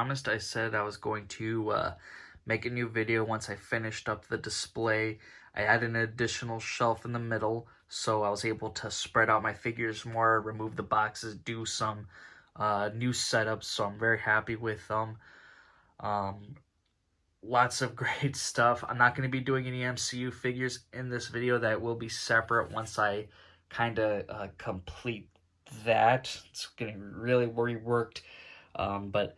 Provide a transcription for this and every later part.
promised, I said I was going to make a new video once I finished up the display. I added an additional shelf in the middle, so I was able to spread out my figures more, remove the boxes, do some new setups, so I'm very happy with them. Lots of great stuff. I'm not going to be doing any MCU figures in this video. That will be separate once I kind of complete that. It's getting really reworked, but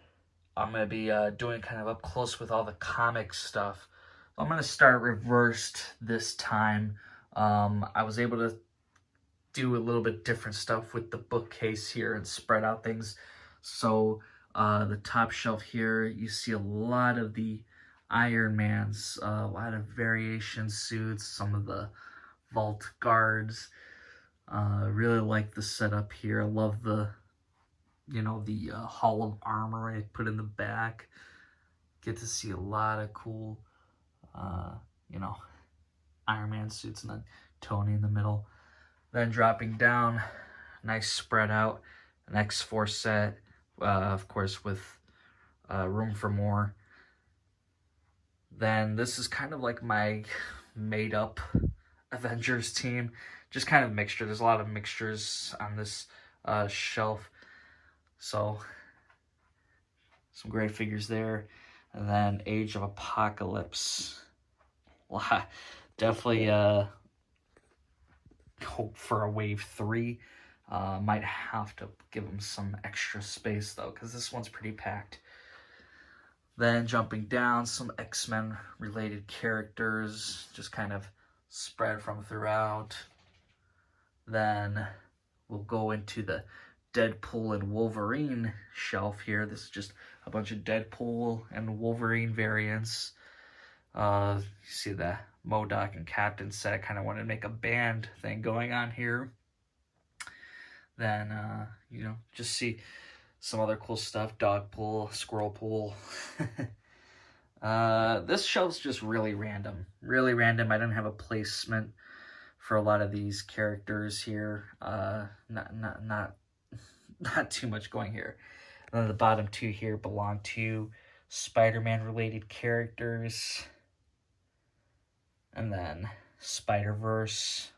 I'm going to be doing kind of up close with all the comic stuff. I'm going to start reversed this time. I was able to do a little bit different stuff with the bookcase here and spread out things. So the top shelf here, you see a lot of the Iron Man's, a lot of variation suits, some of the vault guards. Really like the setup here. I love the, the Hall of Armor I put in the back. Get to see a lot of cool, Iron Man suits, and then Tony in the middle. Then dropping down, nice spread out, an X-Force set, of course with room for more. Then this is kind of like my made-up Avengers team, just kind of mixture. There's a lot of mixtures on this shelf, so some great figures there. And then Age of Apocalypse, definitely hope for a wave 3. Might have to give them some extra space though, because this one's pretty packed. Then jumping down, some X-Men related characters, just kind of spread from throughout. Then we'll go into the Deadpool and Wolverine shelf here. This is just a bunch of Deadpool and Wolverine variants. You see the MODOK and Captain set. I kind of wanted to make a band thing going on here. Then, just see some other cool stuff. Dogpool, Squirrelpool. This shelf's just really random. Really random. I didn't have a placement for a lot of these characters here. Not too much going here. And then the bottom two here belong to Spider-Man related characters. And then Spider-Verse.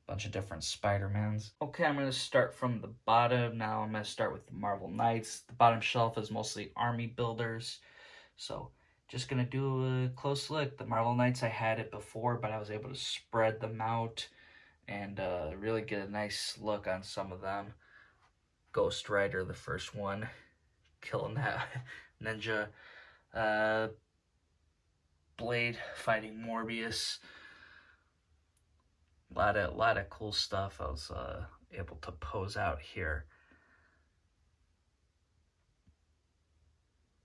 Bunch of different Spider-Mans. Okay, I'm going to start from the bottom. Now I'm going to start with the Marvel Knights. The bottom shelf is mostly army builders. So just going to do a close look. The Marvel Knights, I had it before, but I was able to spread them out and really get a nice look on some of them. Ghost Rider, the first one, killing that ninja. Blade fighting Morbius. A lot of cool stuff I was able to pose out here.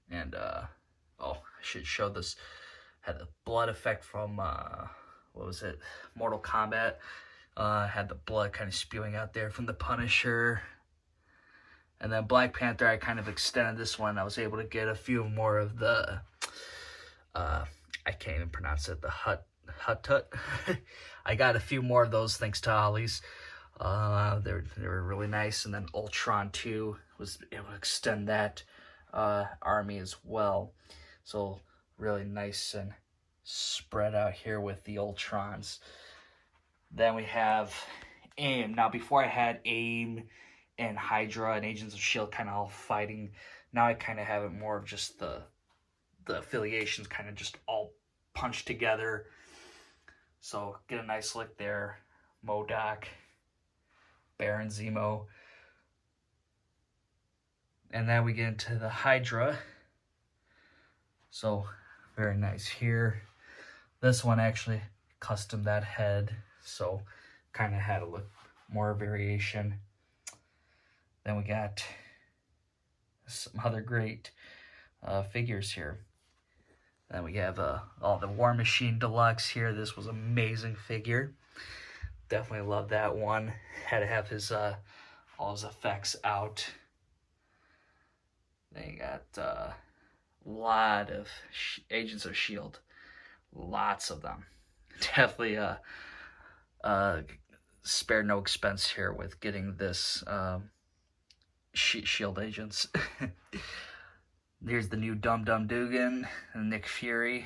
And I should show this. Had the blood effect from what was it? Mortal Kombat. Had the blood kind of spewing out there from the Punisher. And then Black Panther, I kind of extended this one. I was able to get a few more of the I can't even pronounce it, the Hut. I got a few more of those thanks to Ollie's. They were really nice. And then Ultron 2 was able to extend that army as well. So really nice and spread out here with the Ultrons. Then we have AIM. Now before I had AIM and Hydra and Agents of S.H.I.E.L.D. kind of all fighting. Now I kind of have it more of just the affiliations kind of just all punched together. So get a nice look there. MODOK, Baron Zemo. And then we get into the Hydra. So very nice here. This one actually custom that head. So kind of had a look more variation. Then we got some other great figures here. Then we have the War Machine Deluxe here. This was an amazing figure. Definitely love that one. Had to have his all his effects out. Then you got a lot of Agents of S.H.I.E.L.D. Lots of them. Definitely spared no expense here with getting this S.H.I.E.L.D. agents. Here's the new Dum Dum Dugan and Nick Fury.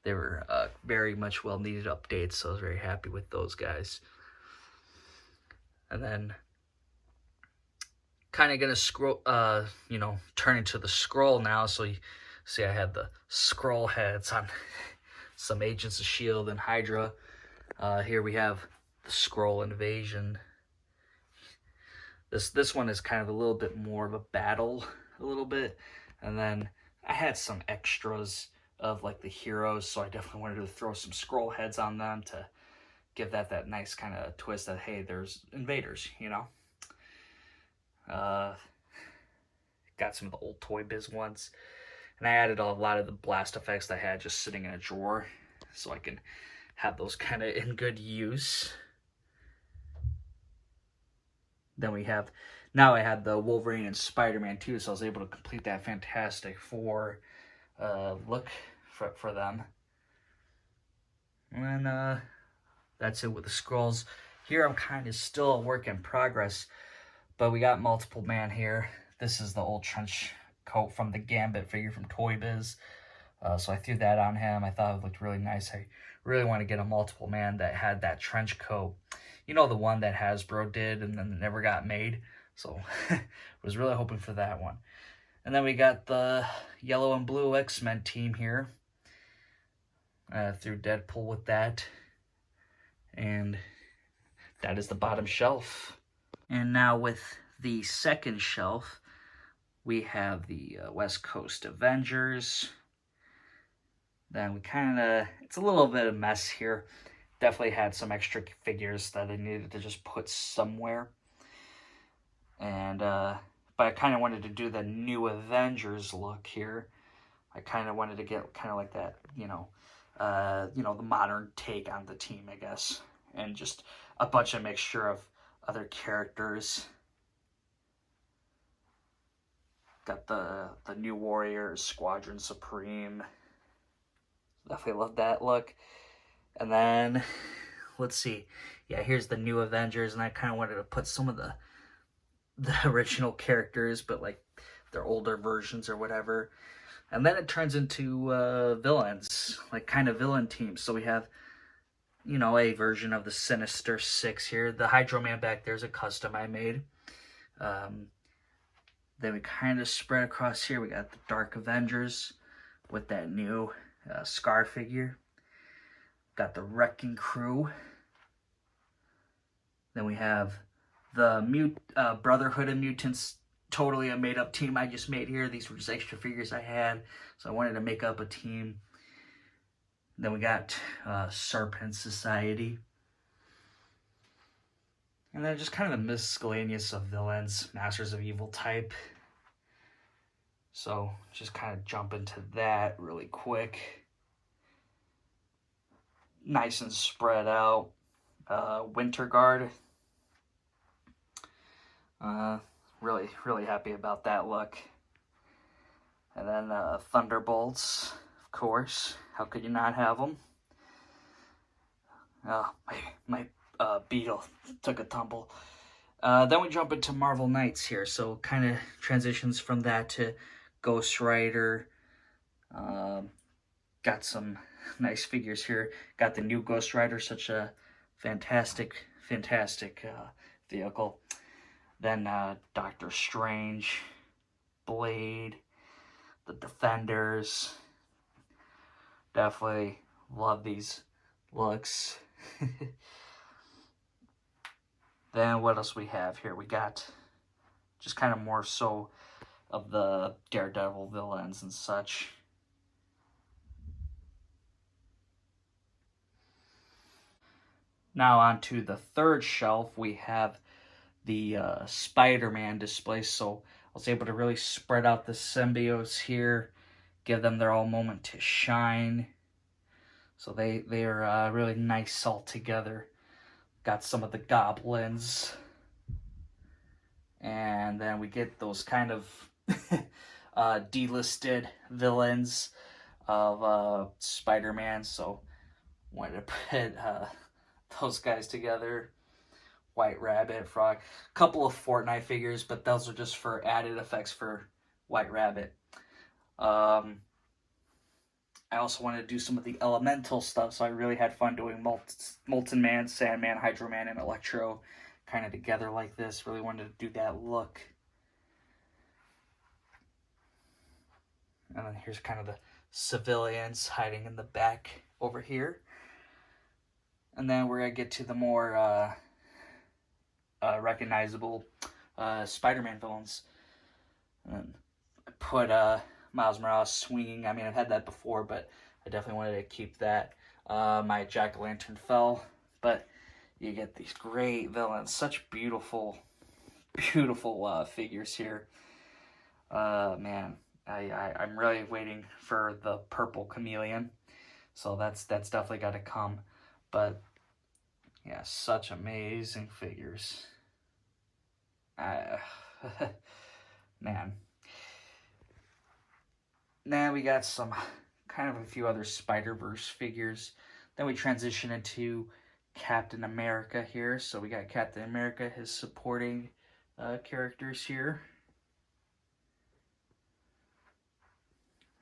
They were very much well needed updates, so I was very happy with those guys. And then kind of gonna scroll, turn into the scroll now. So you see, I had the scroll heads on some Agents of S.H.I.E.L.D. and Hydra. Here we have the Skrull invasion. This one is kind of a little bit more of a battle, a little bit. And then I had some extras of like the heroes, so I definitely wanted to throw some Skrull heads on them to give that nice kind of twist that, hey, there's invaders, you know. Got some of the old Toy Biz ones, and I added a lot of the blast effects that I had just sitting in a drawer, so I can have those kind of in good use. Then we have, now I had the Wolverine and Spider-Man too, so I was able to complete that Fantastic Four look for them. And then that's it with the Skrulls. Here I'm kind of still a work in progress, but we got Multiple Man here. This is the old trench coat from the Gambit figure from Toy Biz. So I threw that on him. I thought it looked really nice. I really want to get a Multiple Man that had that trench coat. You know, the one that Hasbro did and then never got made. So was really hoping for that one. And then we got the yellow and blue X-Men team here. Threw Deadpool with that. And that is the bottom shelf. And now with the second shelf, we have the West Coast Avengers. Then we kind of, it's a little bit of a mess here. Definitely had some extra figures that I needed to just put somewhere. And, but I kind of wanted to do the new Avengers look here. I kind of wanted to get kind of like that, the modern take on the team, I guess. And just a bunch of mixture of other characters. Got the New Warriors, Squadron Supreme. Definitely love that look. And then, let's see. Yeah, here's the new Avengers, and I kind of wanted to put some of the original characters, but like their older versions or whatever. And then it turns into villains, like kind of villain teams. So we have, a version of the Sinister Six here. The Hydro Man back there's a custom I made. Then we kind of spread across here. We got the Dark Avengers with that new Scar figure. Got the Wrecking Crew. Then we have the Brotherhood of Mutants, totally a made-up team I just made here. These were just extra figures I had, so I wanted to make up a team. Then we got Serpent Society. And then just kind of a miscellaneous of villains, Masters of Evil type. So just kind of jump into that really quick. Nice and spread out. Winter Guard. Really, really happy about that look. And then Thunderbolts, of course. How could you not have them? My Beetle took a tumble. Then we jump into Marvel Knights here. So kind of transitions from that to Ghost Rider. Got some nice figures here. Got the new Ghost Rider, such a fantastic vehicle. Then Doctor Strange, Blade, the Defenders. Definitely love these looks. Then what else we have here? We got just kind of more so of the Daredevil villains and such. Now on to the third shelf, we have the Spider-Man display. So I was able to really spread out the symbiotes here, give them their own moment to shine. So they are really nice all together. Got some of the goblins. And then we get those kind of delisted villains of Spider-Man. So wanted to put those guys together. White Rabbit, Frog. A couple of Fortnite figures, but those are just for added effects for White Rabbit. I also wanted to do some of the elemental stuff, so I really had fun doing Molten Man, Sandman, Hydro Man, and Electro kind of together like this. Really wanted to do that look. And then here's kind of the civilians hiding in the back over here. And then we're going to get to the more recognizable Spider-Man villains. And then I put Miles Morales swinging. I mean, I've had that before, but I definitely wanted to keep that. My Jack-o'-lantern fell, but you get these great villains. Such beautiful, beautiful figures here. Man, I'm really waiting for the purple chameleon, so that's definitely got to come. But yeah, such amazing figures. Man. Now we got some kind of a few other Spider-Verse figures. Then we transition into Captain America here. So we got Captain America, his supporting characters here.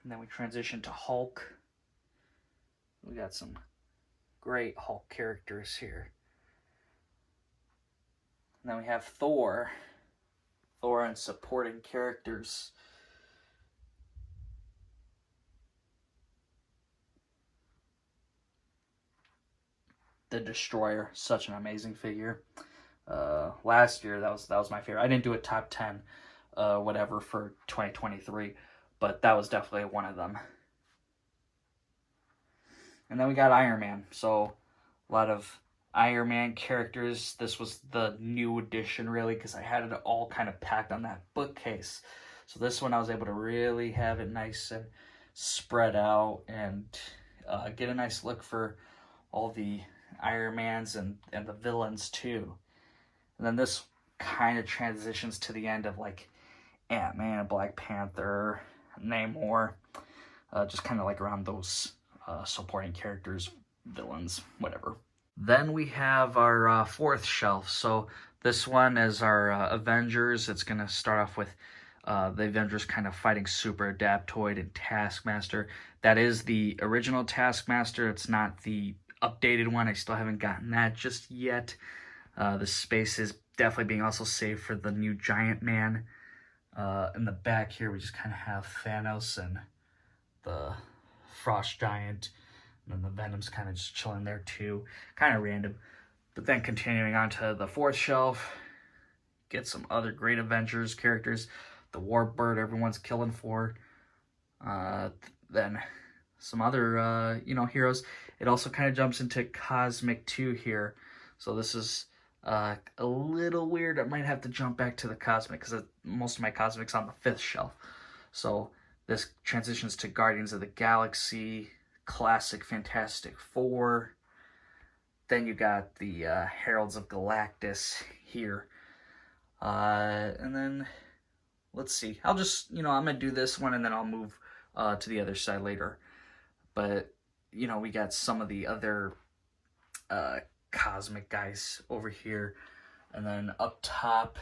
And then we transition to Hulk. We got some great Hulk characters here. And then we have Thor. Thor and supporting characters. The Destroyer, such an amazing figure. Last year, that was my favorite. I didn't do a top 10, whatever, for 2023, but that was definitely one of them. And then we got Iron Man. So a lot of Iron Man characters. This was the new edition, really, because I had it all kind of packed on that bookcase. So this one I was able to really have it nice and spread out and get a nice look for all the Iron Mans and the villains too. And then this kind of transitions to the end of like Ant-Man, Black Panther, Namor, just kind of like around those supporting characters, villains, whatever. Then we have our fourth shelf. So this one is our Avengers. It's going to start off with the Avengers kind of fighting Super Adaptoid and Taskmaster. That is the original Taskmaster. It's not the updated one. I still haven't gotten that just yet. The space is definitely being also saved for the new Giant Man. In the back here, we just kind of have Thanos and the Frost Giant. And then the Venom's kind of just chilling there too. Kind of random. But then continuing on to the fourth shelf, get some other great Avengers characters. The Warbird everyone's killing for. Then some other, heroes. It also kind of jumps into Cosmic 2 here. So this is a little weird. I might have to jump back to the Cosmic because most of my Cosmic's on the fifth shelf. So this transitions to Guardians of the Galaxy, Classic Fantastic Four. Then you got the Heralds of Galactus here. And then, let's see. I'll just, I'm going to do this one and then I'll move to the other side later. But, we got some of the other cosmic guys over here. And then up top,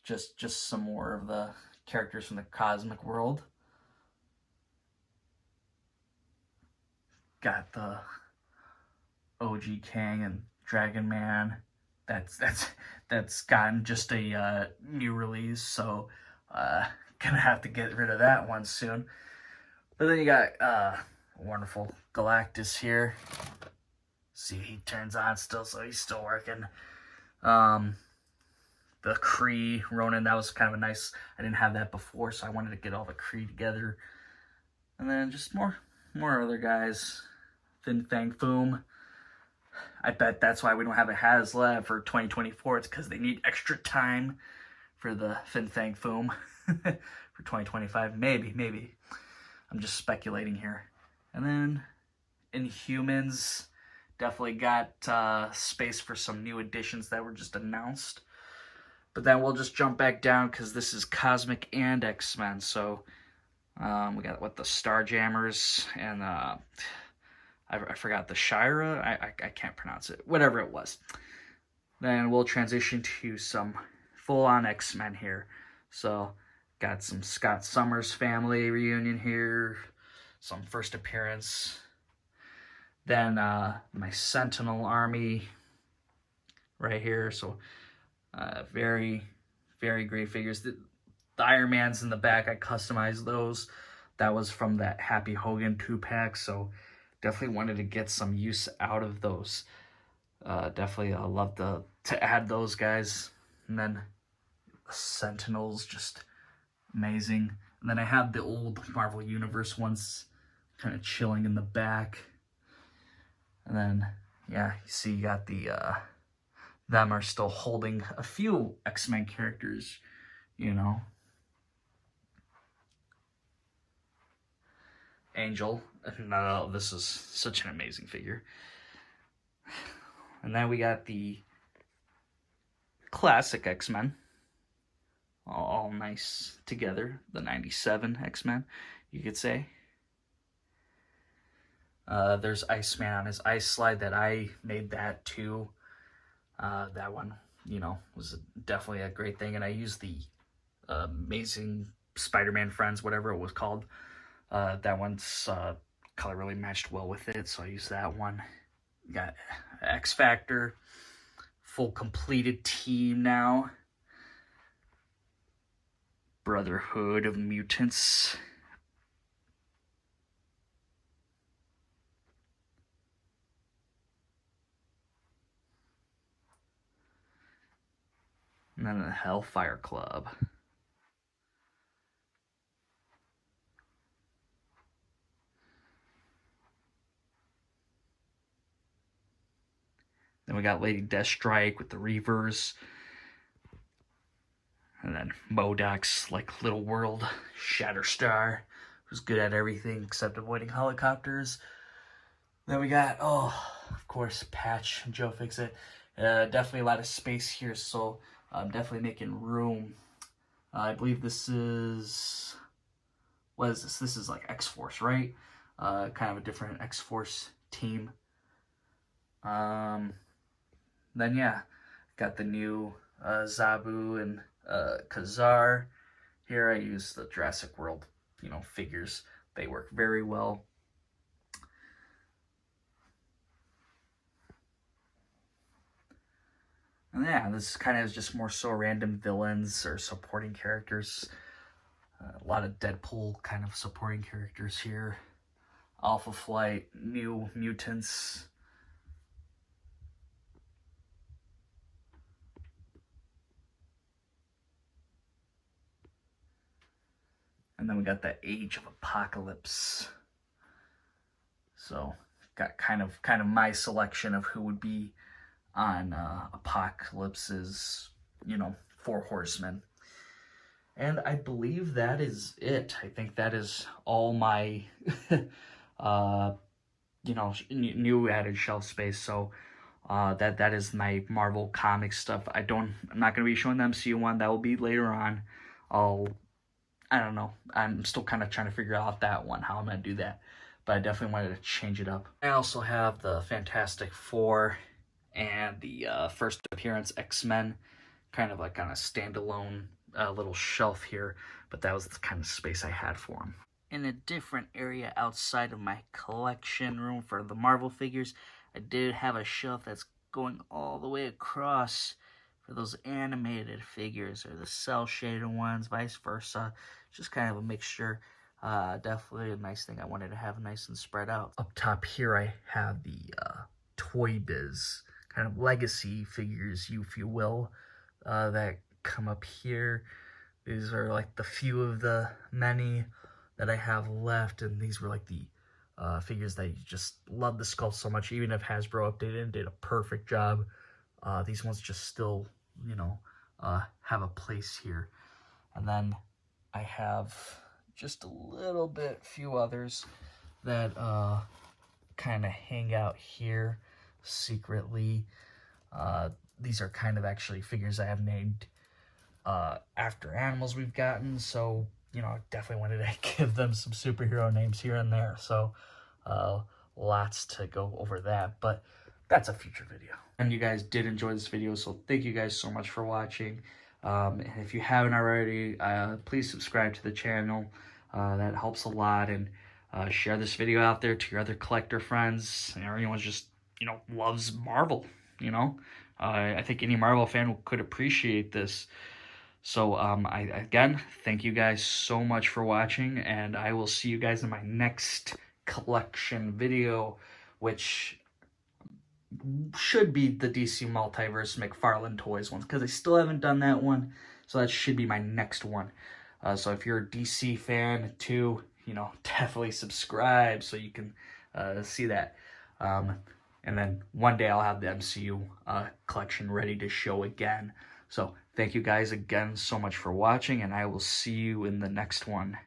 just some more of the characters from the cosmic world. Got the OG King and Dragon Man. That's gotten just a new release, so gonna have to get rid of that one soon. But then you got wonderful Galactus here. See, he turns on still, so he's still working. The Kree Ronin, that was kind of a nice. I didn't have that before, so I wanted to get all the Kree together. And then just more other guys. Fin Fang Foom. I bet that's why we don't have a HasLab for 2024. It's because they need extra time for the Fin Fang Foom for 2025. Maybe. I'm just speculating here. And then Inhumans. Definitely got space for some new additions that were just announced. But then we'll just jump back down because this is Cosmic and X-Men. So we got the Starjammers and I forgot the Shira. I can't pronounce it. Whatever it was. Then we'll transition to some full-on X-Men here. So, got some Scott Summers family reunion here, some first appearance. Then my Sentinel Army right here. So, very, very great figures. The Iron Man's in the back. I customized those. That was from that Happy Hogan 2-pack. So, definitely wanted to get some use out of those. Definitely, I love to add those guys. And then the Sentinels, just amazing. And then I have the old Marvel Universe ones kind of chilling in the back. And then, yeah, you see you got the, them are still holding a few X-Men characters, you know. Angel. No, this is such an amazing figure. And then we got the classic X-Men. All nice together. The 97 X-Men, you could say. There's Iceman on his ice slide that I made that too. That one, you know, was definitely a great thing. And I used the Amazing Spider-Man Friends, whatever it was called. That one's color really matched well with it, so I used that one. Got X Factor, full completed team now. Brotherhood of Mutants. And then the Hellfire Club. Then we got Lady Deathstrike with the Reavers. And then MODOK's like little world, Shatterstar, who's good at everything except avoiding helicopters. Then we got, oh, of course, Patch and Joe Fix-It. Definitely a lot of space here, so I'm definitely making room. I believe this is, what is this? This is like X-Force, right? Kind of a different X-Force team. Then yeah, got the new Zabu and Kazar. Here I use the Jurassic World, you know, figures. They work very well. And yeah, this kind of is just more so random villains or supporting characters. A lot of Deadpool kind of supporting characters here. Alpha Flight, New Mutants. And then we got the Age of Apocalypse. So got kind of my selection of who would be on Apocalypse's, you know, 4 Horsemen. And I believe that is it. I think that is all my, you know, new added shelf space. So that is my Marvel comic stuff. I'm not going to be showing the MCU one. That will be later on. I don't know. I'm still kind of trying to figure out that one, how I'm going to do that. But I definitely wanted to change it up. I also have the Fantastic Four and the first appearance X-Men, kind of like on a standalone little shelf here. But that was the kind of space I had for them. In a different area outside of my collection room for the Marvel figures, I did have a shelf that's going all the way across for those animated figures or the cel-shaded ones, vice versa. Just kind of a mixture. Definitely a nice thing I wanted to have nice and spread out. Up top here I have the Toy Biz kind of legacy figures, if you will, that come up here. These are like the few of the many that I have left, and these were like the figures that you just love the sculpt so much. Even if Hasbro updated and did a perfect job, these ones just still, you know, have a place here. And then I have just a little bit, few others that kind of hang out here secretly. These are kind of actually figures I have named after animals we've gotten, so, you know, I definitely wanted to give them some superhero names here and there. So lots to go over that, but that's a future video. And you guys did enjoy this video, so thank you guys so much for watching. And if you haven't already, please subscribe to the channel. That helps a lot. And share this video out there to your other collector friends. And everyone just, loves Marvel, I think any Marvel fan could appreciate this. So, again, thank you guys so much for watching, and I will see you guys in my next collection video, which should be the DC Multiverse McFarlane Toys ones, because I still haven't done that one, so that should be my next one. So if you're a DC fan too, definitely subscribe so you can see that. And then one day I'll have the MCU collection ready to show again. So thank you guys again so much for watching, and I will see you in the next one.